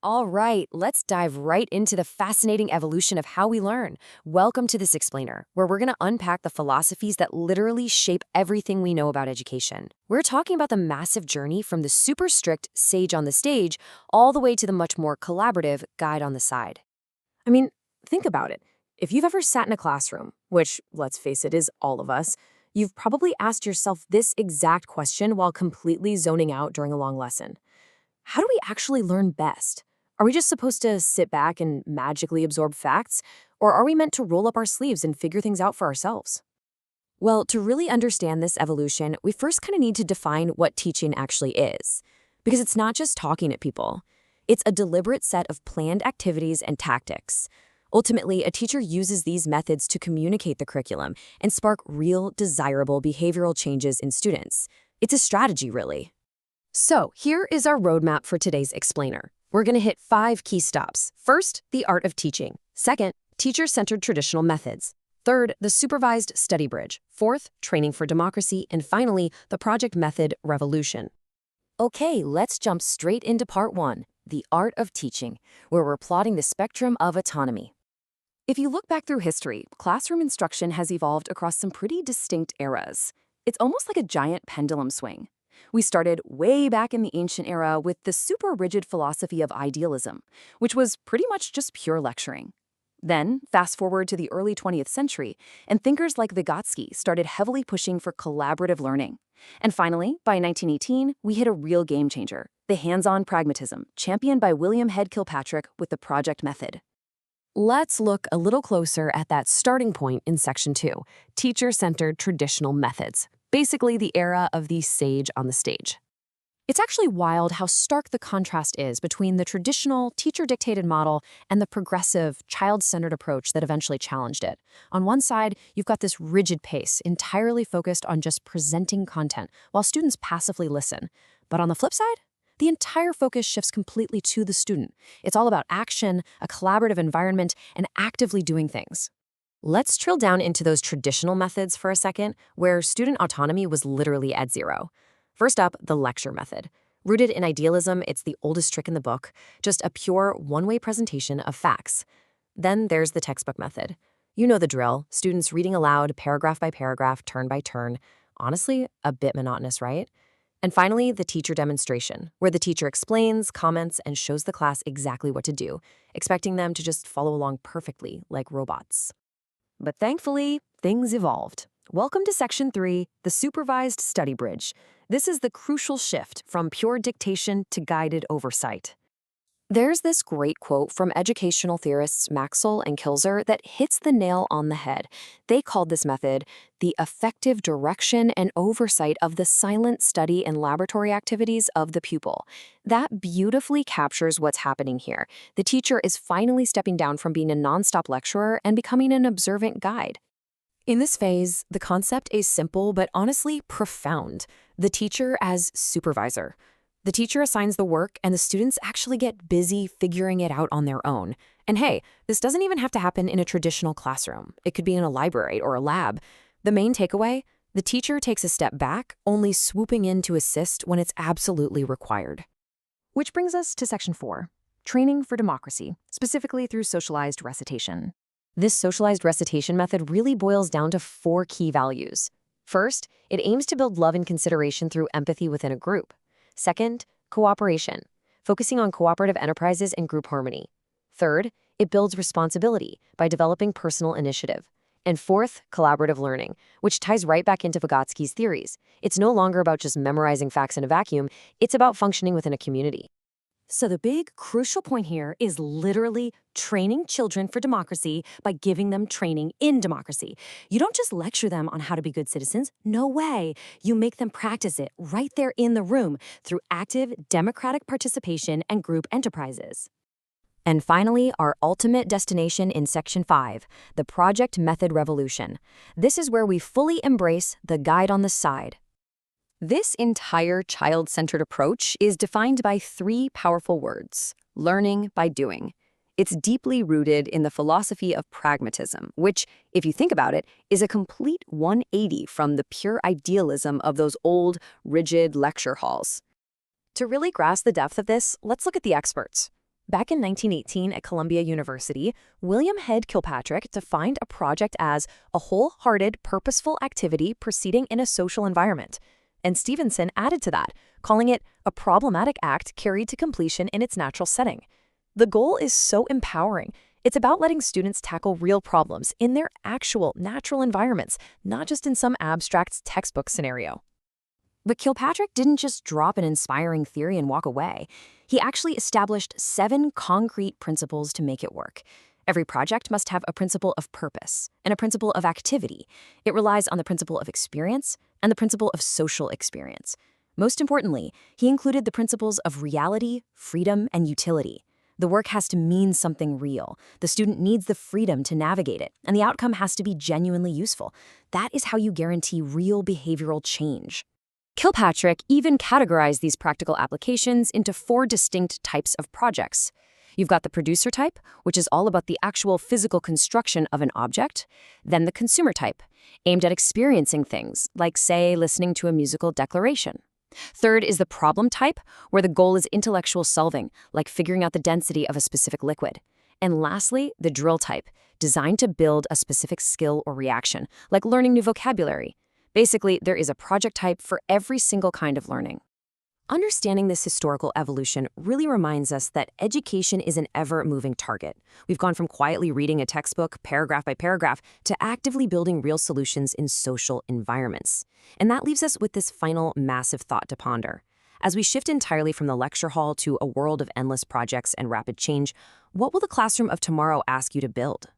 All right, let's dive right into the fascinating evolution of how we learn. Welcome to This Explainer, where we're going to unpack the philosophies that literally shape everything we know about education. We're talking about the massive journey from the super strict sage on the stage all the way to the much more collaborative guide on the side. I mean, think about it. If you've ever sat in a classroom, which, let's face it, is all of us, you've probably asked yourself this exact question while completely zoning out during a long lesson. How do we actually learn best? Are we just supposed to sit back and magically absorb facts? Or are we meant to roll up our sleeves and figure things out for ourselves? Well, to really understand this evolution, we first kind of need to define what teaching actually is. Because it's not just talking at people. It's a deliberate set of planned activities and tactics. Ultimately, a teacher uses these methods to communicate the curriculum and spark real, desirable behavioral changes in students. It's a strategy, really. So, here is our roadmap for today's explainer. We're going to hit 5 key stops. First, the art of teaching. Second, teacher-centered traditional methods. Third, the supervised study bridge. Fourth, training for democracy. And finally, the project method revolution. Okay, let's jump straight into part 1, the art of teaching, where we're plotting the spectrum of autonomy. If you look back through history, classroom instruction has evolved across some pretty distinct eras. It's almost like a giant pendulum swing. We started way back in the ancient era with the super rigid philosophy of idealism, which was pretty much just pure lecturing. Then, fast forward to the early 20th century, and thinkers like Vygotsky started heavily pushing for collaborative learning. And finally, by 1918, we hit a real game changer, the hands-on pragmatism, championed by William Head Kilpatrick with the project method. Let's look a little closer at that starting point in Section 2, teacher-centered traditional methods. Basically the era of the sage on the stage. It's actually wild how stark the contrast is between the traditional teacher-dictated model and the progressive, child-centered approach that eventually challenged it. On one side, you've got this rigid pace, entirely focused on just presenting content, while students passively listen. But on the flip side, the entire focus shifts completely to the student. It's all about action, a collaborative environment, and actively doing things. Let's drill down into those traditional methods for a second, where student autonomy was literally at zero. First up, the lecture method. Rooted in idealism, it's the oldest trick in the book, just a pure one-way presentation of facts. Then there's the textbook method. You know the drill, students reading aloud, paragraph by paragraph, turn by turn. Honestly, a bit monotonous, right? And finally, the teacher demonstration, where the teacher explains, comments, and shows the class exactly what to do, expecting them to just follow along perfectly, like robots. But thankfully, things evolved. Welcome to Section 3, the supervised study bridge. This is the crucial shift from pure dictation to guided oversight. There's this great quote from educational theorists Maxwell and Kilzer that hits the nail on the head. They called this method the effective direction and oversight of the silent study and laboratory activities of the pupil. That beautifully captures what's happening here. The teacher is finally stepping down from being a nonstop lecturer and becoming an observant guide. In this phase, the concept is simple but honestly profound. The teacher as supervisor. The teacher assigns the work, and the students actually get busy figuring it out on their own. And hey, this doesn't even have to happen in a traditional classroom. It could be in a library or a lab. The main takeaway? The teacher takes a step back, only swooping in to assist when it's absolutely required. Which brings us to Section 4, training for democracy, specifically through socialized recitation. This socialized recitation method really boils down to 4 key values. First, it aims to build love and consideration through empathy within a group. Second, cooperation, focusing on cooperative enterprises and group harmony. Third, it builds responsibility by developing personal initiative. And fourth, collaborative learning, which ties right back into Vygotsky's theories. It's no longer about just memorizing facts in a vacuum, it's about functioning within a community. So the big, crucial point here is literally training children for democracy by giving them training in democracy. You don't just lecture them on how to be good citizens. No way. You make them practice it right there in the room through active, democratic participation and group enterprises. And finally, our ultimate destination in Section 5, the project method revolution. This is where we fully embrace the guide on the side. This entire child-centered approach is defined by 3 powerful words: learning by doing. It's deeply rooted in the philosophy of pragmatism, which, if you think about it, is a complete 180 from the pure idealism of those old, rigid lecture halls. To really grasp the depth of this, let's look at the experts. Back in 1918 at Columbia University, William Head Kilpatrick defined a project as a wholehearted, purposeful activity proceeding in a social environment. And Stevenson added to that, calling it a problematic act carried to completion in its natural setting. The goal is so empowering. It's about letting students tackle real problems in their actual natural environments, not just in some abstract textbook scenario. But Kilpatrick didn't just drop an inspiring theory and walk away. He actually established 7 concrete principles to make it work. Every project must have a principle of purpose and a principle of activity. It relies on the principle of experience and the principle of social experience. Most importantly, he included the principles of reality, freedom, and utility. The work has to mean something real. The student needs the freedom to navigate it, and the outcome has to be genuinely useful. That is how you guarantee real behavioral change. Kilpatrick even categorized these practical applications into 4 distinct types of projects. You've got the producer type, which is all about the actual physical construction of an object. Then the consumer type, aimed at experiencing things, like, say, listening to a musical declaration. Third is the problem type, where the goal is intellectual solving, like figuring out the density of a specific liquid. And lastly, the drill type, designed to build a specific skill or reaction, like learning new vocabulary. Basically, there is a project type for every single kind of learning. Understanding this historical evolution really reminds us that education is an ever-moving target. We've gone from quietly reading a textbook paragraph by paragraph to actively building real solutions in social environments. And that leaves us with this final massive thought to ponder. As we shift entirely from the lecture hall to a world of endless projects and rapid change, what will the classroom of tomorrow ask you to build?